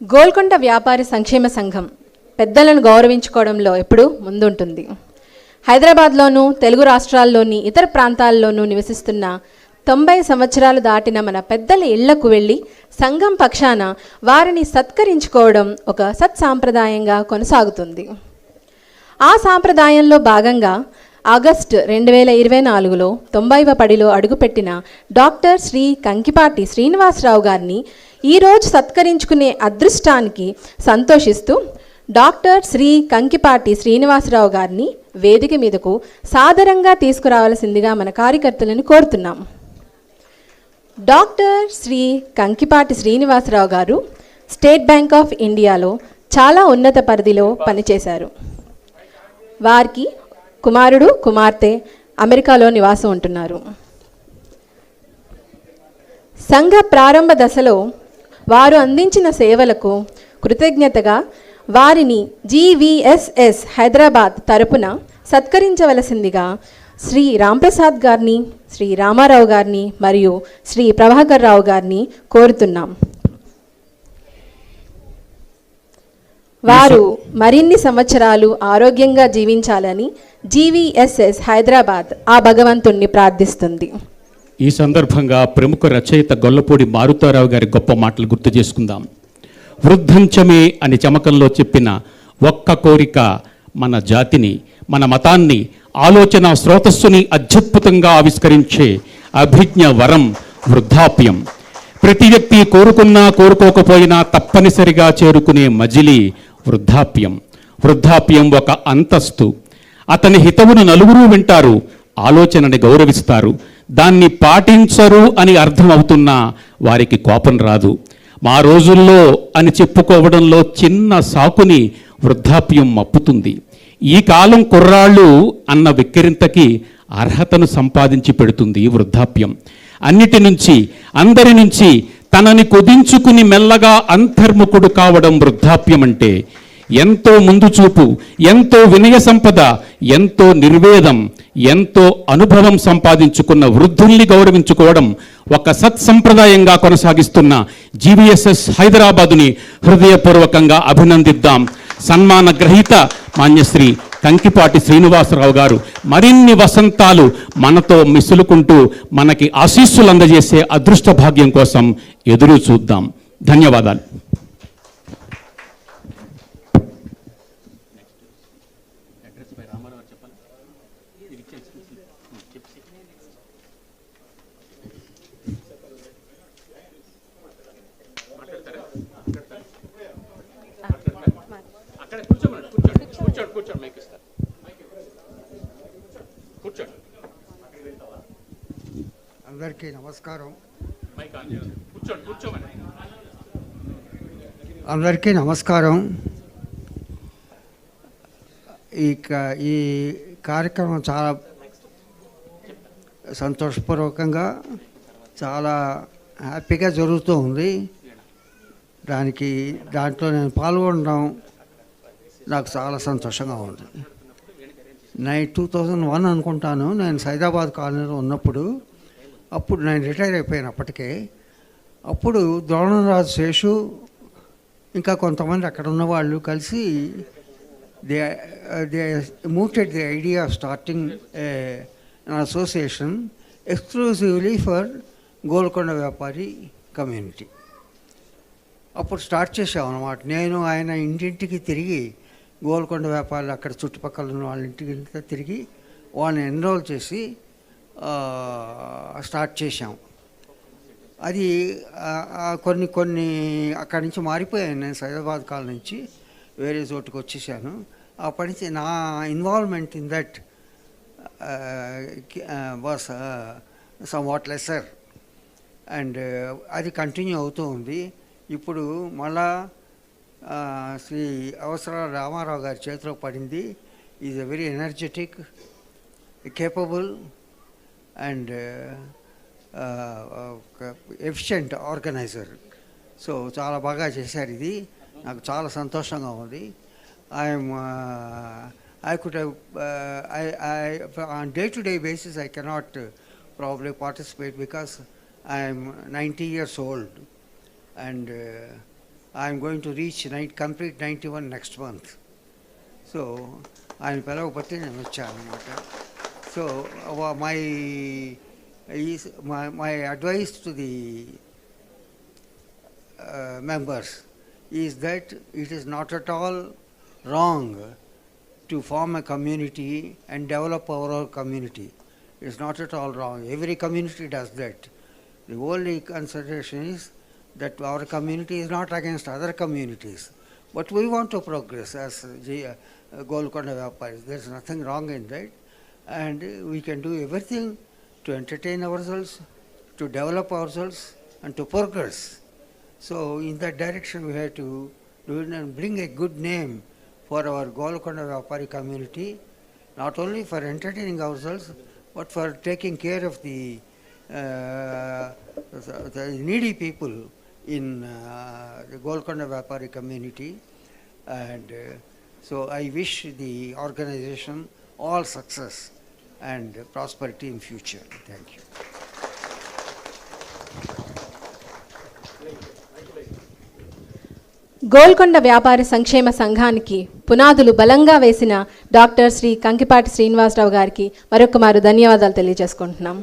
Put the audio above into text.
గోల్కొండ వ్యాపారి సంక్షేమ సంఘం పెద్దలను గౌరవించుకోవడంలో ఎప్పుడూ ముందుంటుంది. హైదరాబాద్లోనూ తెలుగు రాష్ట్రాల్లోని ఇతర ప్రాంతాల్లోనూ నివసిస్తున్న 90 సంవత్సరాలు దాటిన మన పెద్దల ఇళ్లకు వెళ్ళి సంఘం పక్షాన వారిని సత్కరించుకోవడం ఒక సత్సాంప్రదాయంగా కొనసాగుతుంది. ఆ సాంప్రదాయంలో భాగంగా ఆగస్టు 2024లో 90వ పడిలో అడుగుపెట్టిన డాక్టర్ శ్రీ కంకిపాటి శ్రీనివాసరావు గారిని ఈరోజు సత్కరించుకునే అదృష్టానికి సంతోషిస్తూ డాక్టర్ శ్రీ కంకిపాటి శ్రీనివాసరావు గారిని వేదిక మీదకు సాదరంగా తీసుకురావాల్సిందిగా మన కార్యకర్తలను కోరుతున్నాం. డాక్టర్ శ్రీ కంకిపాటి శ్రీనివాసరావు గారు స్టేట్ బ్యాంక్ ఆఫ్ ఇండియాలో చాలా ఉన్నత పరిధిలో పనిచేశారు. వారికి కుమారుడు కుమార్తె అమెరికాలో నివాసం ఉంటున్నారు. సంఘ ప్రారంభ దశలో వారు అందించిన సేవలకు కృతజ్ఞతగా వారిని జీవీఎస్ఎస్ హైదరాబాద్ తరపున సత్కరించవలసిందిగా శ్రీ రాంప్రసాద్ గారిని, శ్రీ రామారావు గారిని మరియు శ్రీ ప్రభాకర్ రావు గారిని కోరుతున్నాం. వారు మరిన్ని సంవత్సరాలు ఆరోగ్యంగా జీవించాలని జీవీఎస్ఎస్ హైదరాబాద్ ఆ భగవంతుణ్ణి ప్రార్థిస్తుంది. ఈ సందర్భంగా ప్రముఖ రచయిత గొల్లపూడి మారుతారావు గారి గొప్ప మాటలు గుర్తు చేసుకుందాం. వృద్ధంచమే అని చమకంలో చెప్పిన ఒక్క కోరిక మన జాతిని, మన మతాన్ని, ఆలోచన స్రోతస్సుని అత్యద్భుతంగా ఆవిష్కరించే అభిజ్ఞ వరం వృద్ధాప్యం. ప్రతి వ్యక్తి కోరుకున్నా కోరుకోకపోయినా తప్పనిసరిగా చేరుకునే మజిలీ వృద్ధాప్యం. వృద్ధాప్యం ఒక అంతస్తు. అతని హితవును నలుగురు వింటారు, ఆలోచనని గౌరవిస్తారు. దాన్ని పాటించరు అని అర్థం అవుతున్నా వారికి కోపం రాదు. మా రోజుల్లో అని చెప్పుకోవడంలో చిన్న సాకుని వృద్ధాప్యం మప్పుతుంది. ఈ కాలం కుర్రాళ్ళు అన్న వెక్కిరింతకి అర్హతను సంపాదించి పెడుతుంది వృద్ధాప్యం. అన్నిటి నుంచి, అందరి నుంచి తనని కుదించుకుని మెల్లగా అంతర్ముఖుడు కావడం వృద్ధాప్యం అంటే. ఎంతో ముందు చూపు, ఎంతో వినయ సంపద, ఎంతో నిర్వేదం, ఎంతో అనుభవం సంపాదించుకున్న వృద్ధుల్ని గౌరవించుకోవడం ఒక సత్సంప్రదాయంగా కొనసాగిస్తున్న జీవీఎస్ఎస్ హైదరాబాదుని హృదయపూర్వకంగా అభినందిద్దాం. సన్మాన గ్రహీత మాన్యశ్రీ కంకిపాటి శ్రీనివాసరావు గారు మరిన్ని వసంతాలు మనతో మిసులుకుంటూ మనకి ఆశీస్సులు అందజేసే అదృష్ట భాగ్యం కోసం ఎదురు చూద్దాం. ధన్యవాదాలు. అందరికీ నమస్కారం. ఈ కార్యక్రమం చాలా సంతోషపూర్వకంగా, చాలా హ్యాపీగా జరుగుతూ ఉంది. దాంట్లో నేను పాల్గొనడం నాకు చాలా సంతోషంగా ఉంది. 2001 అనుకుంటాను, నేను సైదాబాద్ కాలనీలో ఉన్నప్పుడు. అప్పుడు నేను రిటైర్ అయిపోయాను అప్పటికే. అప్పుడు ద్రోణరాజు శేషు ఇంకా కొంతమంది అక్కడ ఉన్న వాళ్ళు కలిసి they mooted the idea of starting an association exclusively for Golconda వ్యాపారి కమ్యూనిటీ. అప్పుడు స్టార్ట్ చేసాం అన్నమాట. నేను ఆయన ఇంటింటికి తిరిగి గోల్కొండ వ్యాపారులు అక్కడ చుట్టుపక్కల ఉన్న వాళ్ళ ఇంటికి తిరిగి వాళ్ళని ఎన్రోల్ చేసి స్టార్ట్ చేశాం. అది కొన్ని అక్కడి నుంచి మారిపోయాను. నేను సైదాబాద్ కాలనీ నుంచి వేరే చోటుకు వచ్చేసాను. అప్పటి నుంచి నా involvement in that was somewhat lesser and అది కంటిన్యూ అవుతూ ఉంది. ఇప్పుడు మళ్ళా శ్రీ అవసరాల రామారావు గారి చేతిలో పడింది. Is a very energetic, capable and efficient organiser. So చాలా బాగా చేశారు. ఇది నాకు చాలా సంతోషంగా ఉంది. I could have, on day-to-day basis, I cannot probably participate because I am 90 years old and I'm going to reach complete 91 next month. So ఆయన పిలవకపోతే నేను వచ్చాను అనమాట. So my advice to the members is that it is not at all wrong to form a community and develop our own community. It's not at all wrong. Every community does that. The only consideration is that our community is not against other communities, but we want to progress as Golconda Vyaparis. There's nothing wrong in that, and we can do everything to entertain ourselves, to develop ourselves, and to progress. So in that direction we have to do it and bring a good name for our Golconda Vyapari community, not only for entertaining ourselves, but for taking care of the needy people in the Golconda Vyapari community. And so I wish the organization all success and prosperity in future. Thank you. Golconda వ్యాపార సంక్షేమ సంఘానికి పునాదులు బలంగా వేసిన doctor Shri Kankipati Srinivasarao గారికి మరొక మారు ధన్యవాదాలు తెలియజేసుకుంటున్నాం.